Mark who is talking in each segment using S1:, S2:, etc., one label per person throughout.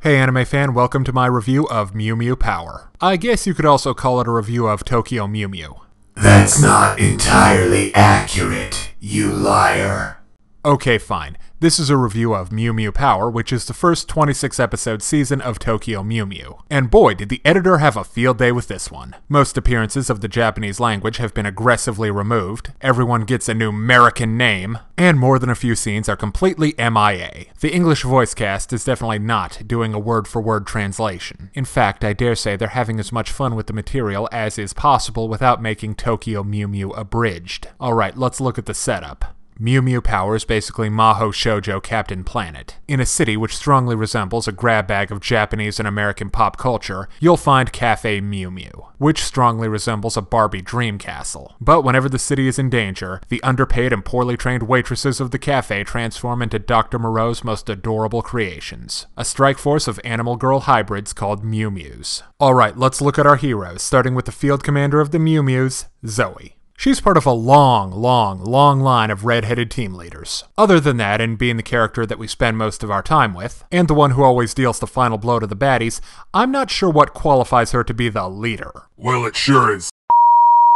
S1: Hey anime fan, welcome to my review of Mew Mew Power. I guess you could also call it a review of Tokyo Mew Mew.
S2: That's not entirely accurate, you liar.
S1: Okay, fine. This is a review of Mew Mew Power, which is the first 26-episode season of Tokyo Mew Mew. And boy, did the editor have a field day with this one. Most appearances of the Japanese language have been aggressively removed, everyone gets a new American name, and more than a few scenes are completely MIA. The English voice cast is definitely not doing a word-for-word translation. In fact, I dare say they're having as much fun with the material as is possible without making Tokyo Mew Mew abridged. Alright, let's look at the setup. Mew Mew Power is basically Maho Shoujo Captain Planet. In a city which strongly resembles a grab bag of Japanese and American pop culture, you'll find Cafe Mew Mew, which strongly resembles a Barbie dream castle. But whenever the city is in danger, the underpaid and poorly trained waitresses of the cafe transform into Dr. Moreau's most adorable creations, a strike force of animal girl hybrids called Mew Mews. Alright, let's look at our heroes, starting with the field commander of the Mew Mews, Zoe. She's part of a long line of red-headed team leaders. Other than that, and being the character that we spend most of our time with, and the one who always deals the final blow to the baddies, I'm not sure what qualifies her to be the leader.
S3: Well, it sure is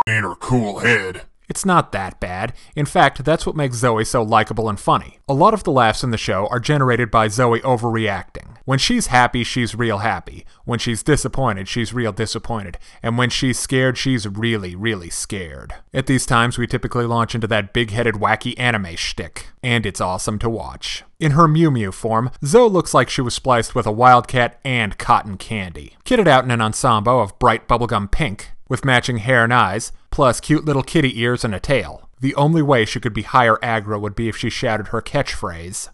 S3: ain't her cool head.
S1: It's not that bad. In fact, that's what makes Zoe so likable and funny. A lot of the laughs in the show are generated by Zoe overreacting. When she's happy, she's real happy. When she's disappointed, she's real disappointed. And when she's scared, she's really scared. At these times, we typically launch into that big-headed wacky anime shtick. And it's awesome to watch. In her Mew Mew form, Zoe looks like she was spliced with a wildcat and cotton candy. Kitted out in an ensemble of bright bubblegum pink, with matching hair and eyes, plus cute little kitty ears and a tail. The only way she could be higher aggro would be if she shouted her catchphrase,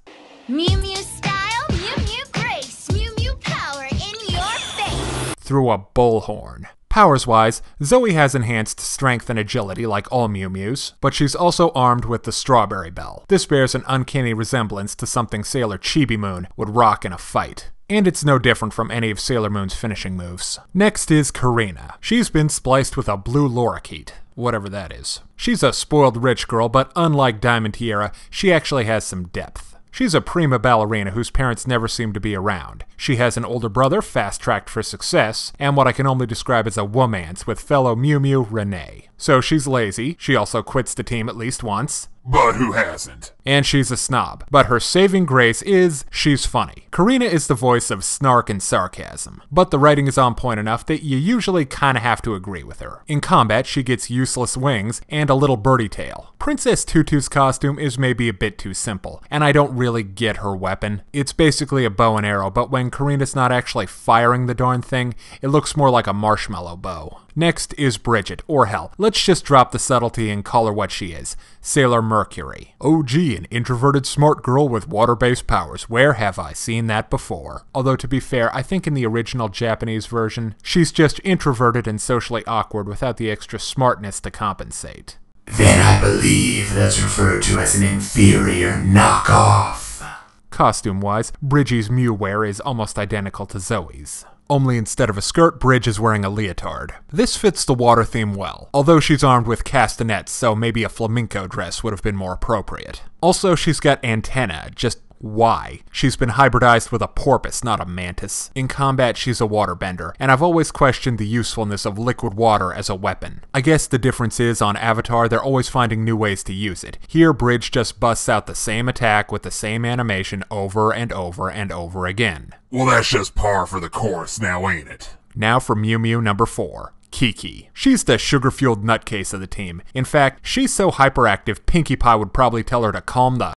S4: Mew Mew style, Mew Mew grace, Mew Mew power in your face,
S1: through a bullhorn. Powers-wise, Zoe has enhanced strength and agility like all Mew Mews, but she's also armed with the Strawberry Bell. This bears an uncanny resemblance to something Sailor Chibi Moon would rock in a fight. And it's no different from any of Sailor Moon's finishing moves. Next is Karina. She's been spliced with a blue lorikeet, whatever that is. She's a spoiled rich girl, but unlike Diamond Tiara, she actually has some depth. She's a prima ballerina whose parents never seem to be around. She has an older brother fast-tracked for success, and what I can only describe as a womance with fellow Mew Mew Renee. So she's lazy, she also quits the team at least once.
S3: But who hasn't?
S1: And she's a snob. But her saving grace is, she's funny. Karina is the voice of snark and sarcasm, but the writing is on point enough that you usually kinda have to agree with her. In combat, she gets useless wings and a little birdie tail. Princess Tutu's costume is maybe a bit too simple, and I don't really get her weapon. It's basically a bow and arrow, but when Karina's not actually firing the darn thing, it looks more like a marshmallow bow. Next is Bridget, or hell, let's just drop the subtlety and call her what she is, Sailor Mercury. Oh gee, an introverted smart girl with water-based powers, where have I seen that before? Although to be fair, I think in the original Japanese version, she's just introverted and socially awkward without the extra smartness to compensate.
S2: Then I believe that's referred to as an inferior knockoff.
S1: Costume-wise, Bridgie's Mew wear is almost identical to Zoe's. Only instead of a skirt, Bridge is wearing a leotard. This fits the water theme well, although she's armed with castanets, so maybe a flamenco dress would have been more appropriate. Also, she's got antennae, just why? She's been hybridized with a porpoise, not a mantis. In combat, she's a waterbender, and I've always questioned the usefulness of liquid water as a weapon. I guess the difference is, on Avatar, they're always finding new ways to use it. Here, Bridge just busts out the same attack with the same animation over and over and over again.
S3: Well, that's just par for the course now, ain't it?
S1: Now for Mew Mew number 4. Kiki. She's the sugar-fueled nutcase of the team. In fact, she's so hyperactive, Pinkie Pie would probably tell her to calm the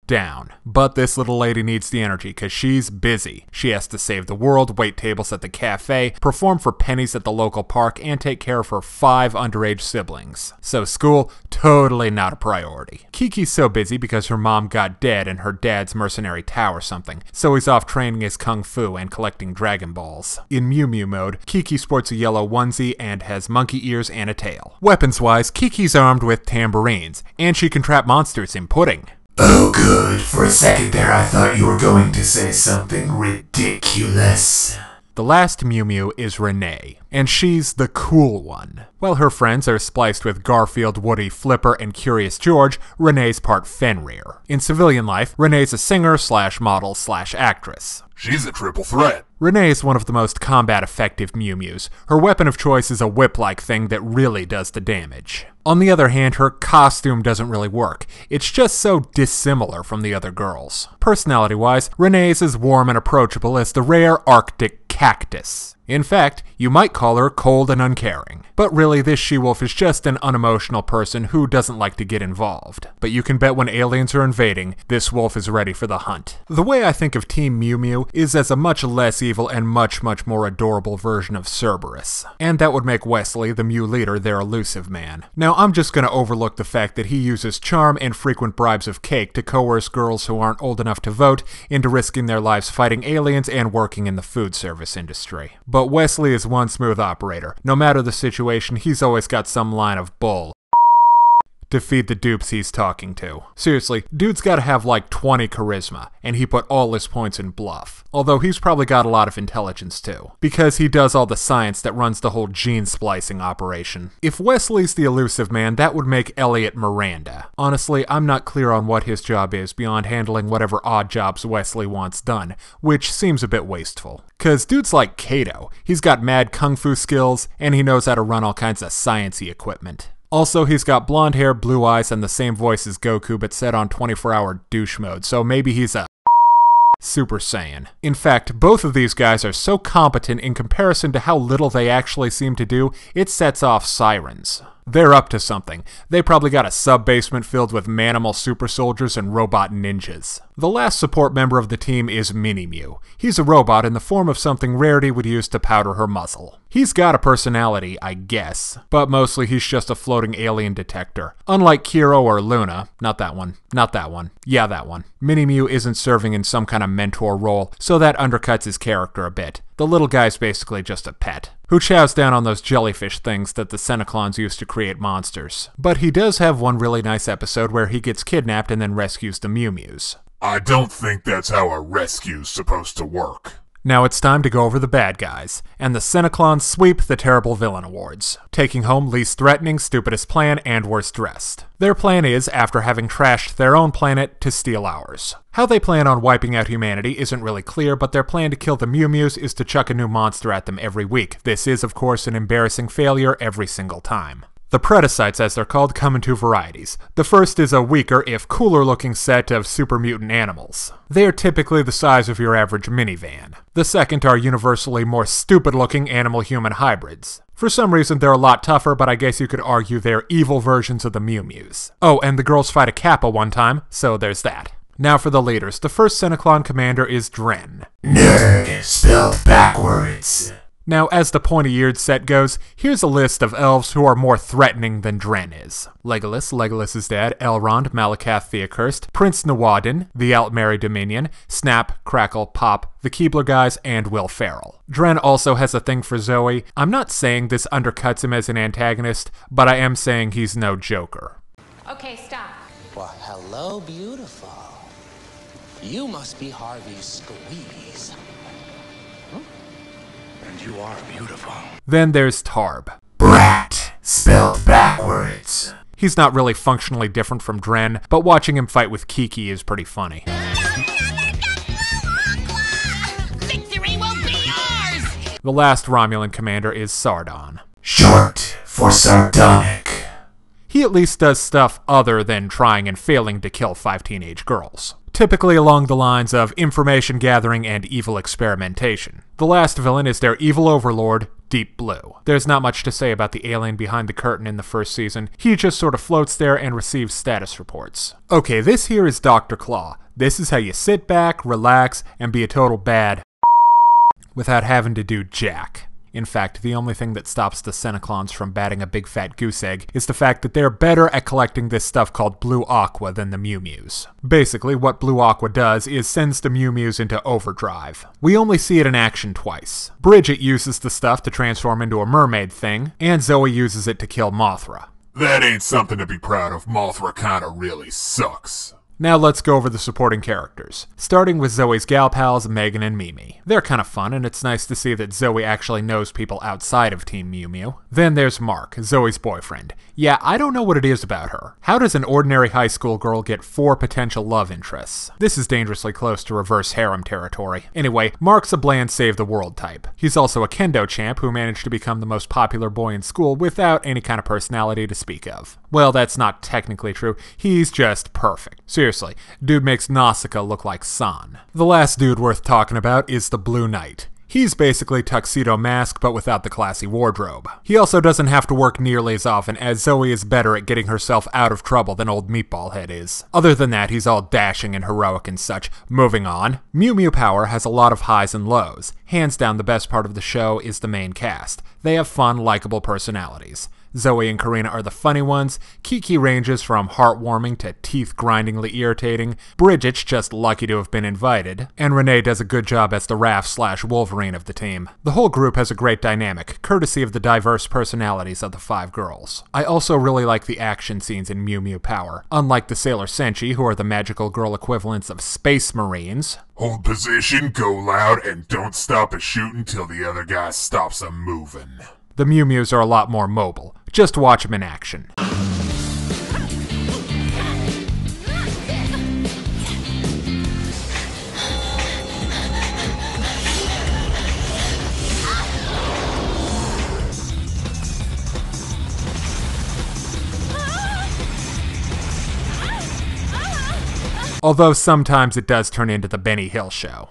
S1: down. But this little lady needs the energy because she's busy. She has to save the world, wait tables at the cafe, perform for pennies at the local park, and take care of her 5 underage siblings. So school, totally not a priority. Kiki's so busy because her mom got dead in her dad's mercenary tower or something, so he's off training his kung fu and collecting Dragon Balls. In Mew Mew mode, Kiki sports a yellow onesie and has monkey ears and a tail. Weapons-wise, Kiki's armed with tambourines, and she can trap monsters in pudding.
S2: Oh good, for a second there I thought you were going to say something ridiculous.
S1: The last Mew Mew is Renee, and she's the cool one. While her friends are spliced with Garfield, Woody, Flipper, and Curious George, Renee's part Fenrir. In civilian life, Renee's a singer/model/actress.
S3: She's a triple threat.
S1: Renee is one of the most combat-effective Mew Mews. Her weapon of choice is a whip-like thing that really does the damage. On the other hand, her costume doesn't really work. It's just so dissimilar from the other girls. Personality-wise, Renee is as warm and approachable as the rare Arctic cactus. In fact, you might call her cold and uncaring. But really, this she-wolf is just an unemotional person who doesn't like to get involved. But you can bet when aliens are invading, this wolf is ready for the hunt. The way I think of Team Mew Mew is as a much less evil and much more adorable version of Cerberus. And that would make Wesley, the Mew leader, their elusive man. Now, I'm just gonna overlook the fact that he uses charm and frequent bribes of cake to coerce girls who aren't old enough to vote into risking their lives fighting aliens and working in the food service industry. But Wesley is one smooth operator. No matter the situation, he's always got some line of bull to feed the dupes he's talking to. Seriously, dude's gotta have like 20 charisma, and he put all his points in bluff. Although he's probably got a lot of intelligence too, because he does all the science that runs the whole gene splicing operation. If Wesley's the elusive man, that would make Elliot Miranda. Honestly, I'm not clear on what his job is beyond handling whatever odd jobs Wesley wants done, which seems a bit wasteful. Cause dude's like Kato. He's got mad kung fu skills, and he knows how to run all kinds of science-y equipment. Also, he's got blonde hair, blue eyes, and the same voice as Goku, but set on 24-hour douche mode, so maybe he's a Super Saiyan. In fact, both of these guys are so competent in comparison to how little they actually seem to do, it sets off sirens. They're up to something. They probably got a sub-basement filled with manimal super soldiers and robot ninjas. The last support member of the team is Minnie Moo. He's a robot in the form of something Rarity would use to powder her muzzle. He's got a personality, I guess, but mostly he's just a floating alien detector. Unlike Kiro or Luna, not that one, yeah, that one. Minnie Moo isn't serving in some kind of mentor role, so that undercuts his character a bit. The little guy's basically just a pet, who chows down on those jellyfish things that the Seneclons used to create monsters. But he does have one really nice episode where he gets kidnapped and then rescues the Mew Mews.
S3: I don't think that's how a rescue's supposed to work.
S1: Now it's time to go over the bad guys, and the Seneclons sweep the Terrible Villain Awards, taking home least threatening, stupidest plan, and worst dressed. Their plan is, after having trashed their own planet, to steal ours. How they plan on wiping out humanity isn't really clear, but their plan to kill the Mew Mews is to chuck a new monster at them every week. This is, of course, an embarrassing failure every single time. The Predicites, as they're called, come in two varieties. The first is a weaker, if cooler-looking set of super mutant animals. They are typically the size of your average minivan. The second are universally more stupid-looking animal-human hybrids. For some reason, they're a lot tougher, but I guess you could argue they're evil versions of the Mew Mews. Oh, and the girls fight a Kappa one time, so there's that. Now for the leaders. The first Seneclon commander is Dren.
S2: Nerd spelled backwards.
S1: Now, as the pointy-eared set goes, here's a list of elves who are more threatening than Dren is. Legolas, Legolas's dad, Elrond, Malakath Theokurst, Prince Nawadin, the Altmerry Dominion, Snap, Crackle, Pop, the Keebler guys, and Will Ferrell. Dren also has a thing for Zoe. I'm not saying this undercuts him as an antagonist, but I am saying he's no Joker.
S5: Okay, stop.
S6: Well, hello, beautiful. You must be Harvey's squeeze.
S2: And you are beautiful.
S1: Then there's Tarb.
S2: Brat spelled backwards.
S1: He's not really functionally different from Dren, but watching him fight with Kiki is pretty funny.
S4: Victory will be ours!
S1: The last Romulan commander is Sardon.
S2: Short for sardonic.
S1: He at least does stuff other than trying and failing to kill 5 teenage girls. Typically along the lines of information gathering and evil experimentation. The last villain is their evil overlord, Deep Blue. There's not much to say about the alien behind the curtain in the first season. He just sort of floats there and receives status reports. Okay, this here is Dr. Claw. This is how you sit back, relax, and be a total bad without having to do jack. In fact, the only thing that stops the Seneclons from batting a big fat goose egg is the fact that they're better at collecting this stuff called Blue Aqua than the Mew Mews. Basically, what Blue Aqua does is sends the Mew Mews into overdrive. We only see it in action twice. Bridget uses the stuff to transform into a mermaid thing, and Zoe uses it to kill Mothra.
S3: That ain't something to be proud of. Mothra kinda really sucks.
S1: Now let's go over the supporting characters, starting with Zoe's gal pals, Megan and Mimi. They're kind of fun, and it's nice to see that Zoe actually knows people outside of Team Mew Mew. Then there's Mark, Zoe's boyfriend. Yeah, I don't know what it is about her. How does an ordinary high school girl get 4 potential love interests? This is dangerously close to reverse harem territory. Anyway, Mark's a bland save-the-world type. He's also a kendo champ who managed to become the most popular boy in school without any kind of personality to speak of. Well, that's not technically true. He's just perfect. Seriously, dude makes Nausicaa look like San. The last dude worth talking about is the Blue Knight. He's basically Tuxedo Mask, but without the classy wardrobe. He also doesn't have to work nearly as often, as Zoe is better at getting herself out of trouble than old Meatball Head is. Other than that, he's all dashing and heroic and such. Moving on. Mew Mew Power has a lot of highs and lows. Hands down, the best part of the show is the main cast. They have fun, likable personalities. Zoe and Karina are the funny ones, Kiki ranges from heartwarming to teeth-grindingly irritating, Bridget's just lucky to have been invited, and Renee does a good job as the Raph/Wolverine of the team. The whole group has a great dynamic, courtesy of the diverse personalities of the 5 girls. I also really like the action scenes in Mew Mew Power. Unlike the Sailor Senshi, who are the magical girl equivalents of Space Marines,
S3: Hold position, go loud, and don't stop a shooting till the other guy stops a moving.
S1: the Mew Mews are a lot more mobile. Just watch them in action. Although sometimes it does turn into the Benny Hill show.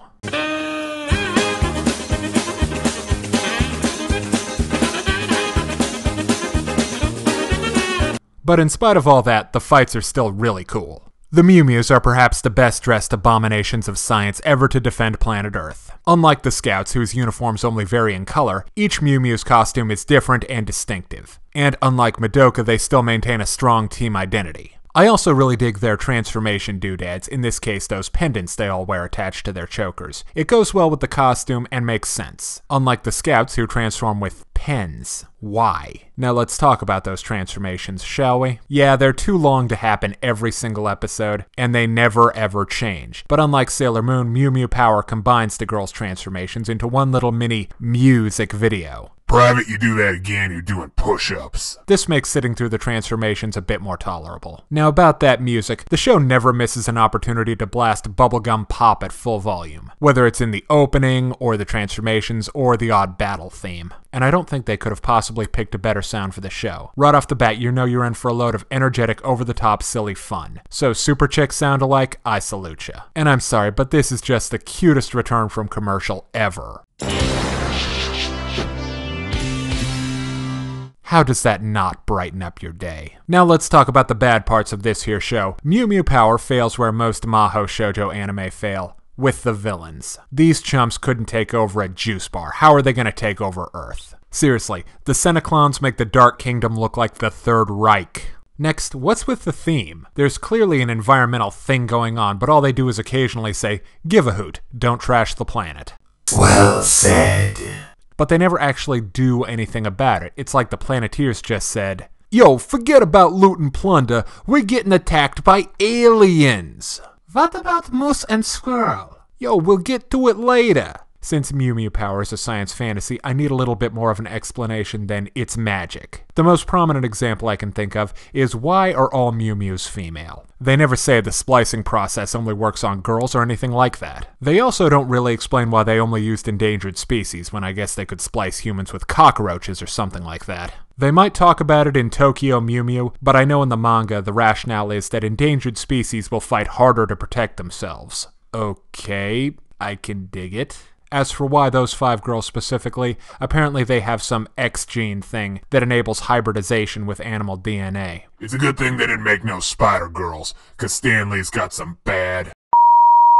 S1: But in spite of all that, the fights are still really cool. The Mew Mews are perhaps the best dressed abominations of science ever to defend planet Earth. Unlike the Scouts, whose uniforms only vary in color, each Mew Mew's costume is different and distinctive. And unlike Madoka, they still maintain a strong team identity. I also really dig their transformation doodads, in this case those pendants they all wear attached to their chokers. It goes well with the costume and makes sense. Unlike the Scouts, who transform with pens. Why? Now let's talk about those transformations, shall we? Yeah, they're too long to happen every single episode, and they never ever change. But unlike Sailor Moon, Mew Mew Power combines the girls' transformations into one little mini music video.
S3: Private, you do that again, you're doing push-ups.
S1: This makes sitting through the transformations a bit more tolerable. Now about that music, the show never misses an opportunity to blast bubblegum pop at full volume, whether it's in the opening, or the transformations, or the odd battle theme. And I don't think they could have possibly picked a better sound for the show. Right off the bat, you know you're in for a load of energetic, over-the-top, silly fun. So Super Chick sound alike, I salute ya. And I'm sorry, but this is just the cutest return from commercial ever. How does that not brighten up your day? Now let's talk about the bad parts of this here show. Mew Mew Power fails where most Maho shoujo anime fail. With the villains. These chumps couldn't take over a juice bar. How are they gonna take over Earth? Seriously, the Seneclons make the Dark Kingdom look like the Third Reich. Next, what's with the theme? There's clearly an environmental thing going on, but all they do is occasionally say, "Give a hoot, don't trash the planet."
S2: Well said.
S1: But they never actually do anything about it. It's like the Planeteers just said, "Yo, forget about loot and plunder, we're getting attacked by aliens." What about Moose and Squirrel? Yo, we'll get to it later. Since Mew Mew Power is a science fantasy, I need a little bit more of an explanation than it's magic. The most prominent example I can think of is why are all Mew Mews female? They never say the splicing process only works on girls or anything like that. They also don't really explain why they only used endangered species, when I guess they could splice humans with cockroaches or something like that. They might talk about it in Tokyo Mew Mew, but I know in the manga the rationale is that endangered species will fight harder to protect themselves. Okay, I can dig it. As for why those 5 girls specifically, apparently they have some X gene thing that enables hybridization with animal DNA.
S3: It's a good thing they didn't make no spider girls, 'cause Stanley's got some bad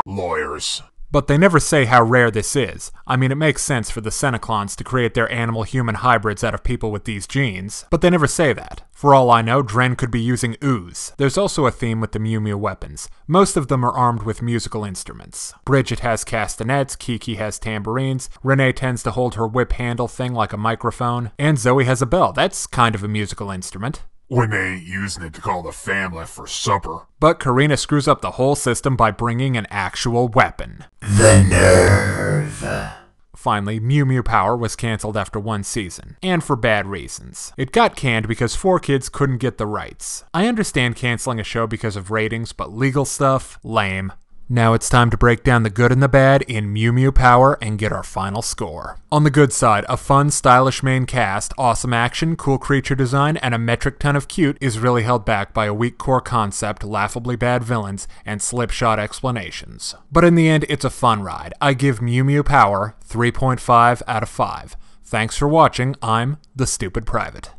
S3: lawyers.
S1: But they never say how rare this is. I mean, it makes sense for the Seneclons to create their animal-human hybrids out of people with these genes, but they never say that. For all I know, Dren could be using ooze. There's also a theme with the Mew Mew weapons. Most of them are armed with musical instruments. Bridget has castanets, Kiki has tambourines, Renee tends to hold her whip handle thing like a microphone, and Zoe has a bell. That's kind of a musical instrument.
S3: when they ain't using it to call the family for supper.
S1: But Karina screws up the whole system by bringing an actual weapon.
S2: The nerve.
S1: Finally, Mew Mew Power was cancelled after one season, and for bad reasons. It got canned because 4Kids couldn't get the rights. I understand cancelling a show because of ratings, but legal stuff? Lame. Now it's time to break down the good and the bad in Mew Mew Power and get our final score. On the good side, a fun, stylish main cast, awesome action, cool creature design, and a metric ton of cute is really held back by a weak core concept, laughably bad villains, and slipshod explanations. But in the end, it's a fun ride. I give Mew Mew Power 3.5 out of 5. Thanks for watching. I'm the Stupid Private.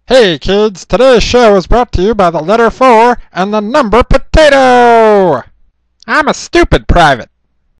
S5: Hey kids, today's show is brought to you by the letter 4 and the number potato! I'm a stupid private.